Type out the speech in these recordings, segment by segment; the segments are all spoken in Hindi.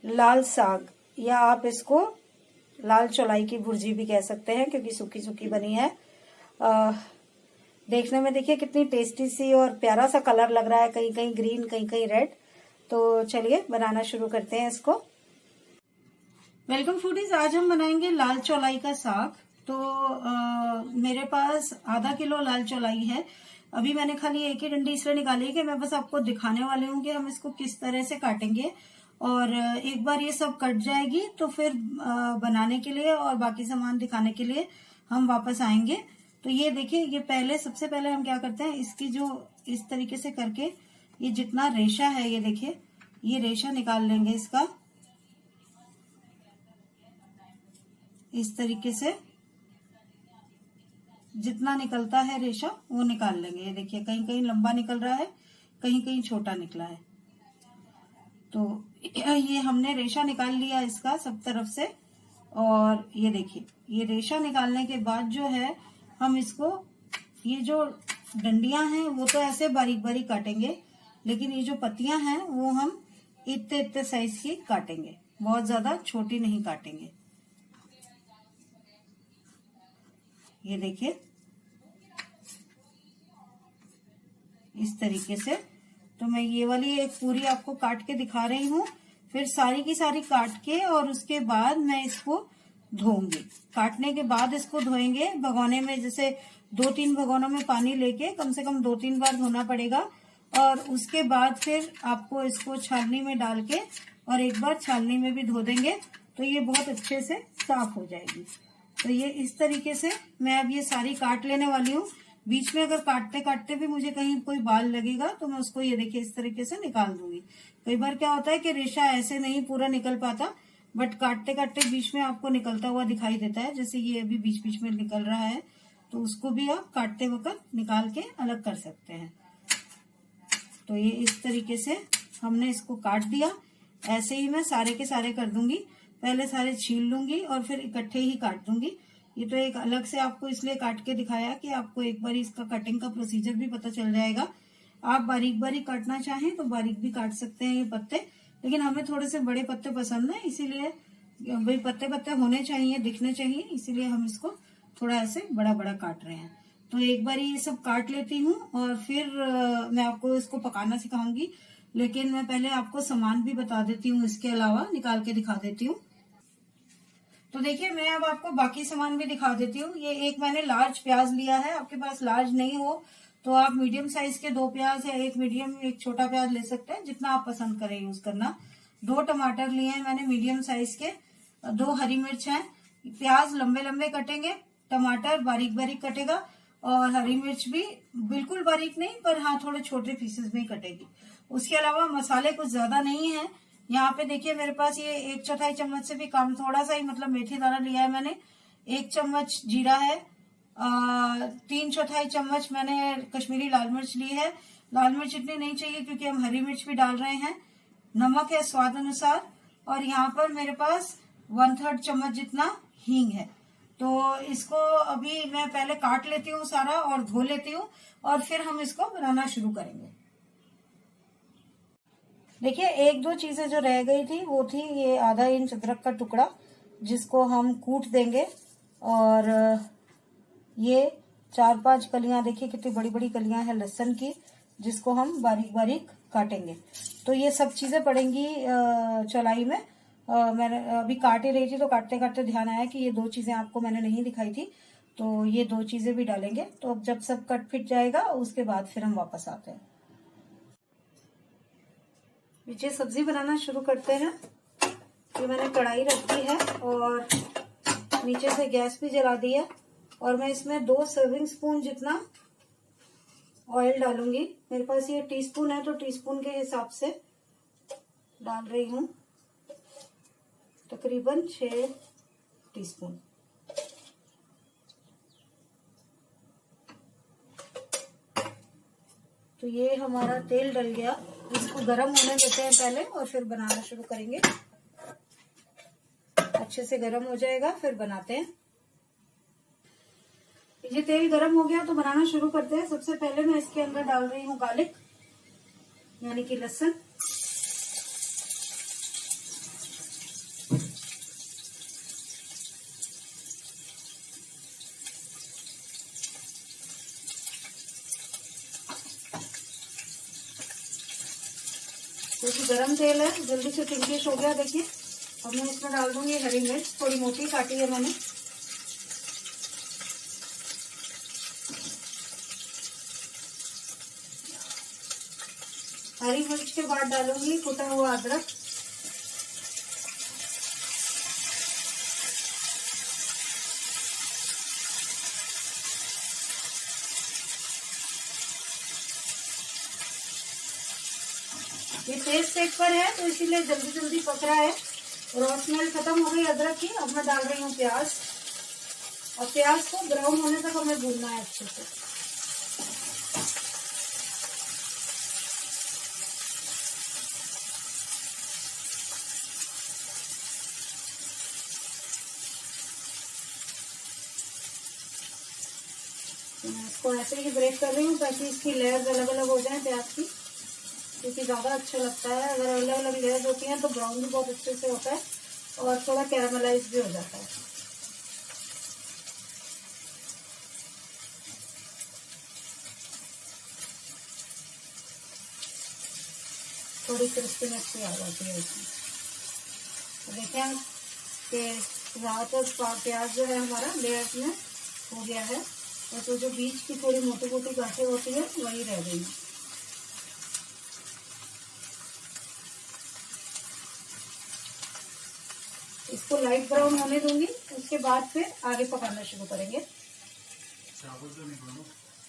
लाल साग, या आप इसको लाल चौलाई की भुर्जी भी कह सकते हैं क्योंकि सूखी सूखी बनी है। देखने में देखिए कितनी टेस्टी सी और प्यारा सा कलर लग रहा है, कहीं कहीं ग्रीन कहीं कहीं रेड। तो चलिए बनाना शुरू करते हैं इसको। वेलकम फूडीज, आज हम बनाएंगे लाल चौलाई का साग। तो मेरे पास आधा किलो लाल चौलाई है। अभी मैंने खाली एक ही डंडी इसलिए निकाली है कि मैं बस आपको दिखाने वाली हूँ कि हम इसको किस तरह से काटेंगे। और एक बार ये सब कट जाएगी तो फिर बनाने के लिए और बाकी सामान दिखाने के लिए हम वापस आएंगे। तो ये देखिए, ये पहले सबसे पहले हम क्या करते हैं, इसकी जो इस तरीके से करके ये जितना रेशा है, ये देखिए ये रेशा निकाल लेंगे इसका। इस तरीके से जितना निकलता है रेशा वो निकाल लेंगे। ये देखिए कहीं कहीं लंबा निकल रहा है, कहीं कहीं छोटा निकला है। तो ये हमने रेशा निकाल लिया इसका सब तरफ से। और ये देखिए, ये रेशा निकालने के बाद जो है हम इसको, ये जो डंडियां हैं वो तो ऐसे बारीक बारीक काटेंगे, लेकिन ये जो पत्तियां हैं वो हम इतने इतने साइज की काटेंगे, बहुत ज्यादा छोटी नहीं काटेंगे। ये देखिए इस तरीके से। तो मैं ये वाली एक पूरी आपको काट के दिखा रही हूँ, फिर सारी की सारी काट के और उसके बाद मैं इसको धोऊंगी। काटने के बाद इसको धोएंगे भगोने में, जैसे 2-3 भगोनों में पानी लेके कम से कम 2-3 बार धोना पड़ेगा। और उसके बाद फिर आपको इसको छाननी में डाल के और एक बार छाननी में भी धो देंगे तो ये बहुत अच्छे से साफ हो जाएगी। तो ये इस तरीके से मैं अब ये सारी काट लेने वाली हूँ। बीच में अगर काटते काटते भी मुझे कहीं कोई बाल लगेगा तो मैं उसको ये देखिए इस तरीके से निकाल दूंगी। कई बार क्या होता है कि रेशा ऐसे नहीं पूरा निकल पाता, बट काटते काटते बीच में आपको निकलता हुआ दिखाई देता है। जैसे ये अभी बीच बीच में निकल रहा है, तो उसको भी आप काटते वक्त निकाल के अलग कर सकते हैं। तो ये इस तरीके से हमने इसको काट दिया। ऐसे ही मैं सारे के सारे कर दूंगी, पहले सारे छील लूंगी और फिर इकट्ठे ही काट दूंगी। ये तो एक अलग से आपको इसलिए काट के दिखाया कि आपको एक बार इसका कटिंग का प्रोसीजर भी पता चल जाएगा। आप बारीक बारीक काटना चाहें तो बारीक भी काट सकते हैं ये पत्ते, लेकिन हमें थोड़े से बड़े पत्ते पसंद है, इसीलिए भाई पत्ते पत्ते होने चाहिए, दिखने चाहिए, इसीलिए हम इसको थोड़ा ऐसे बड़ा बड़ा काट रहे हैं। तो एक बार ये सब काट लेती हूँ और फिर मैं आपको इसको पकाना सिखाऊंगी। लेकिन मैं पहले आपको सामान भी बता देती हूँ, इसके अलावा निकाल के दिखा देती हूँ। तो देखिए मैं अब आपको बाकी सामान भी दिखा देती हूँ। ये एक मैंने लार्ज प्याज लिया है, आपके पास लार्ज नहीं हो तो आप मीडियम साइज के 2 प्याज या एक मीडियम एक छोटा प्याज ले सकते हैं, जितना आप पसंद करें यूज करना। 2 टमाटर लिए हैं मैंने मीडियम साइज के, 2 हरी मिर्च हैं। प्याज लंबे लंबे कटेंगे, टमाटर बारीक बारीक कटेगा और हरी मिर्च भी बिल्कुल बारीक नहीं, पर हाँ थोड़े छोटे पीसेस में ही कटेगी। उसके अलावा मसाले कुछ ज्यादा नहीं है। यहाँ पे देखिए मेरे पास ये 1/4 चम्मच से भी कम, थोड़ा सा ही मतलब मेथी दाना लिया है मैंने। 1 चम्मच जीरा है, 3/4 चम्मच मैंने कश्मीरी लाल मिर्च ली है। लाल मिर्च इतनी नहीं चाहिए क्योंकि हम हरी मिर्च भी डाल रहे हैं। नमक है स्वाद अनुसार, और यहाँ पर मेरे पास 1/3 चम्मच जितना हींग है। तो इसको अभी मैं पहले काट लेती हूँ सारा और धो लेती हूँ और फिर हम इसको बनाना शुरू करेंगे। देखिए 1-2 चीजें जो रह गई थी वो थी ये आधा इंच अदरक का टुकड़ा, जिसको हम कूट देंगे। और ये 4-5 कलियां, देखिए कितनी बड़ी बड़ी कलियां हैं लहसुन की, जिसको हम बारीक बारीक काटेंगे। तो ये सब चीजें पड़ेंगी चौलाई में। मैंने अभी काट ही रही थी तो काटते काटते ध्यान आया कि ये 2 चीजें आपको मैंने नहीं दिखाई थी, तो ये 2 चीजें भी डालेंगे। तो अब जब सब कट फिट जाएगा उसके बाद फिर हम वापस आते हैं। नीचे सब्जी बनाना शुरू करते हैं। ये मैंने कढ़ाई रखी है और नीचे से गैस भी जला दी है, और मैं इसमें 2 सर्विंग स्पून जितना ऑयल डालूंगी। मेरे पास ये टीस्पून है तो टीस्पून के हिसाब से डाल रही हूँ, तकरीबन 6 टीस्पून। तो ये हमारा तेल डल गया, इसको गरम होने देते हैं पहले और फिर बनाना शुरू करेंगे। अच्छे से गरम हो जाएगा फिर बनाते हैं। ये तेल गरम हो गया तो बनाना शुरू करते हैं। सबसे पहले मैं इसके अंदर डाल रही हूँ गार्लिक, यानी कि लहसुन। गरम तेल है, जल्दी से पिंकिश हो गया देखिए। अब मैं इसमें डाल दूंगी हरी मिर्च, थोड़ी मोटी काटी है मैंने। हरी मिर्च के बाद डालूंगी कुटा हुआ अदरक। ये तेज सेक पर है तो इसीलिए जल्दी जल्दी पक रहा है। रॉ स्मेल खत्म हो गई अदरक की। अब मैं डाल रही हूँ प्याज, और प्याज को ब्राउन होने तक हमें भूनना है अच्छे से। मैं इसको ऐसे ही ब्रेक कर रही हूँ ताकि इसकी लेयर्स अलग अलग हो जाए प्याज की, क्योंकि ज्यादा अच्छा लगता है। अगर अलग अलग लेयर्स होती हैं तो ब्राउन भी बहुत अच्छे से होता है और थोड़ा कैरामलाइज भी हो जाता है। थोड़ी क्रिस्पीनेस भी आ जाती है इसमें। तो देखें कि ज्यादातर प्याज जो है हमारा लेयर्स में हो गया है, और तो जो बीच की थोड़ी मोटी मोटी गांठें होती है वही रह गई है। इसको लाइट ब्राउन होने दूंगी, उसके बाद फिर आगे पकाना शुरू करेंगे।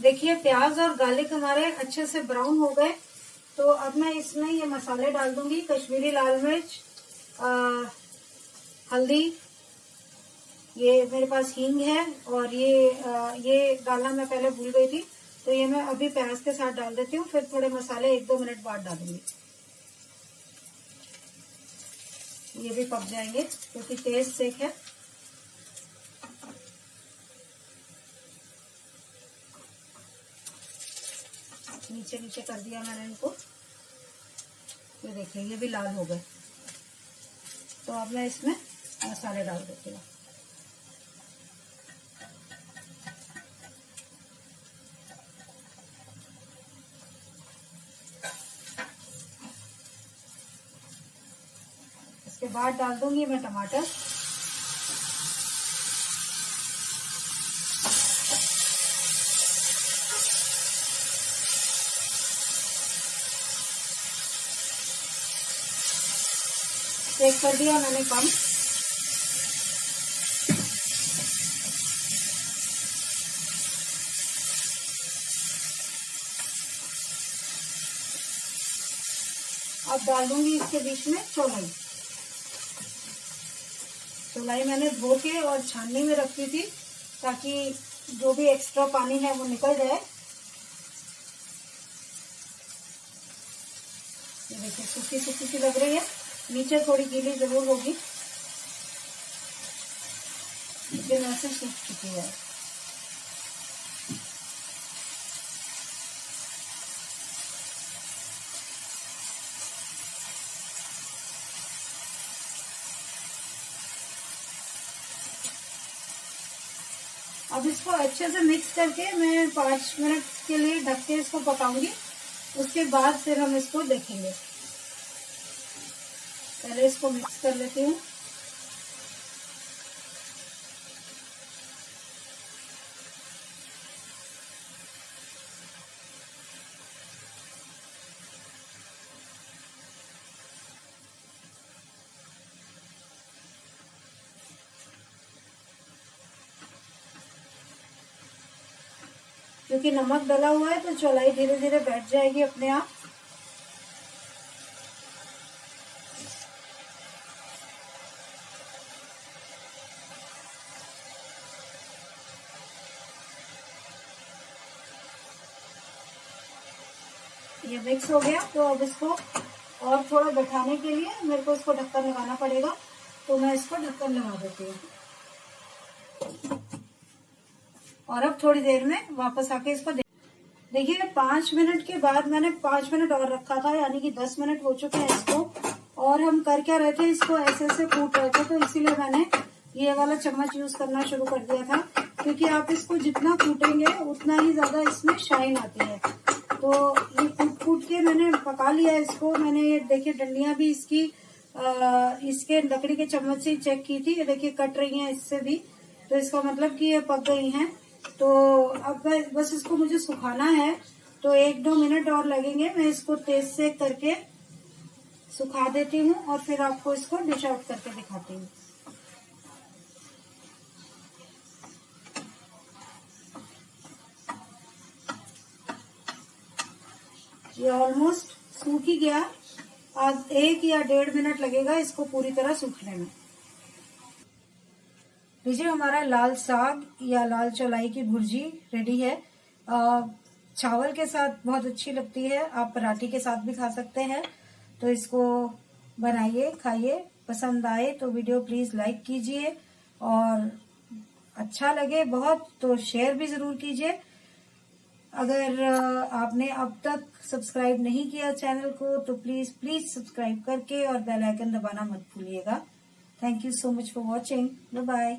देखिए प्याज और गार्लिक हमारे अच्छे से ब्राउन हो गए, तो अब मैं इसमें ये मसाले डाल दूंगी। कश्मीरी लाल मिर्च, हल्दी, ये मेरे पास हींग है, और ये डालना मैं पहले भूल गई थी, तो ये मैं अभी प्याज के साथ डाल देती हूँ। फिर थोड़े मसाले 1-2 मिनट बाद डालूंगी। ये भी पक जाएंगे क्योंकि तेज सेक है। नीचे नीचे कर दिया मैंने इनको। ये देखिए ये भी लाल हो गए। तो अब मैं इसमें मसाले डाल देती हूँ। इसके बाद डाल दूंगी मैं टमाटर। सेक कर दिया मैंने कम। अब डाल दूंगी इसके बीच में चौलाई। चौलाई मैंने धो के और छाननी में रखी थी ताकि जो भी एक्स्ट्रा पानी है वो निकल जाए। ये देखिए सूखी सूखी सी लग रही है, नीचे थोड़ी गीली जरूर होगी, लेकिन ऐसे सूख चुकी है। अब इसको अच्छे से मिक्स करके मैं 5 मिनट के लिए ढक के इसको पकाऊंगी। उसके बाद फिर हम इसको देखेंगे। पहले इसको मिक्स कर लेती हूँ। क्योंकि नमक डला हुआ है तो चौलाई धीरे धीरे बैठ जाएगी अपने आप। ये मिक्स हो गया, तो अब इसको और थोड़ा बैठाने के लिए मेरे को इसको ढक्कन लगाना पड़ेगा, तो मैं इसको ढक्कन लगा देती हूँ। और अब थोड़ी देर में वापस आके इसको देखिए 5 मिनट के बाद मैंने 5 मिनट और रखा था, यानी कि 10 मिनट हो चुके हैं इसको। और हम कर क्या रहे थे, इसको ऐसे ऐसे कूट रहे थे, तो इसीलिए मैंने ये वाला चम्मच यूज करना शुरू कर दिया था। क्योंकि आप इसको जितना कूटेंगे उतना ही ज्यादा इसमें शाइन आती है। तो ये कूट के मैंने पका लिया इसको। मैंने ये देखिए डंडियां भी इसकी इसके लकड़ी के चम्मच से चेक की थी। ये देखिए कट रही हैं इससे भी, तो इसका मतलब कि ये पक गई हैं। तो अब बस इसको मुझे सुखाना है, तो 1-2 मिनट और लगेंगे। मैं इसको तेज सेक करके सुखा देती हूँ और फिर आपको इसको डिश आउट करके दिखाती हूँ। ये ऑलमोस्ट सूख ही गया। आज 1 या 1.5 मिनट लगेगा इसको पूरी तरह सूखने में। लीजिए हमारा लाल साग या लाल चौलाई की भुर्जी रेडी है। चावल के साथ बहुत अच्छी लगती है, आप पराठे के साथ भी खा सकते हैं। तो इसको बनाइए, खाइए। पसंद आए तो वीडियो प्लीज लाइक कीजिए, और अच्छा लगे बहुत तो शेयर भी जरूर कीजिए। अगर आपने अब तक सब्सक्राइब नहीं किया चैनल को तो प्लीज सब्सक्राइब करके और बेल आइकन दबाना मत भूलिएगा। Thank you so much for watching. Bye bye.